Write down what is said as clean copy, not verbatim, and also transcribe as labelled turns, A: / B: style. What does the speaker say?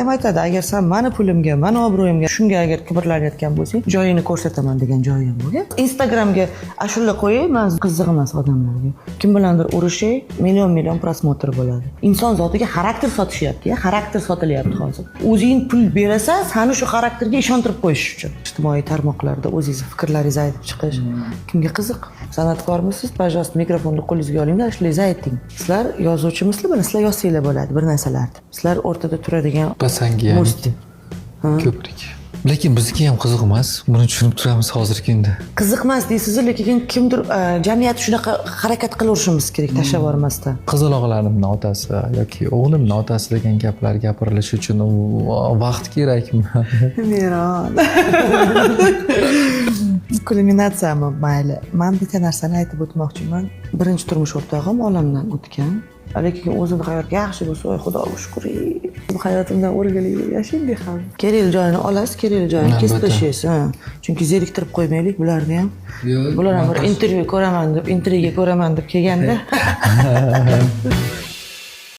A: ham aytadi, agar sen mani pulimga, mani obro'yimga, shunga agar kibrlanayotgan bo'lsang, joyini ko'rsataman degan joyi ham bo'lgan. Instagramga ashula qo'yay, men qiziq emas odamlarga. Kim bilandir urishay, million prosmotr bo'ladi. Inson zotiga xarakter sotishyapti-ya, xarakter sotilyapti hozir. O'zing pul berasan, seni shu xarakterga ishontirib qo'yish uchun. Ijtimoiy tarmoqlarda o'zingiz fikrlaringizni aytib chiqish. Kimga qiziq? San'atkormisiz? Pожалуйста, mikrofonni qo'lingizga olinglar, ishlayingizni ayting. Sizlar yozuvchimisizlar, buni sizlar yozsanglar bo'ladi bir narsalarni. Sizlar o'rtada turadigan
B: Basanga ko'prik. Lekin bizga ham qiziq emas. Buni tushunib turamiz hozirgi kunda.
A: Qiziq emas deysiz, lekin kimdir jamiyat shunaqa harakat qilaverishimiz kerak, tashlab yubormasdan.
B: Qizaloqlarimning otasi yoki o'g'limning otasi degan gaplar gapirilishi uchun vaqt kerakmi?
A: Meron. Kulminatsiyami mayli. Men bitta narsani aytib o'tmoqchiman. Birinchi turmush o'rtog'im olamdan o'tgan. Lekin o'zini hayoti yaxshi bo'lsa, xudoga shukr. Hayotimdan o'rgilib yashaydi ham. Kerakli joyini olasiz, kerakli joyini kesib tashlaysiz. Chunki zeriktirib qo'ymaylik bularni ham. Bular ham bir intervyu ko'raman deb, intriga ko'raman deb kelganda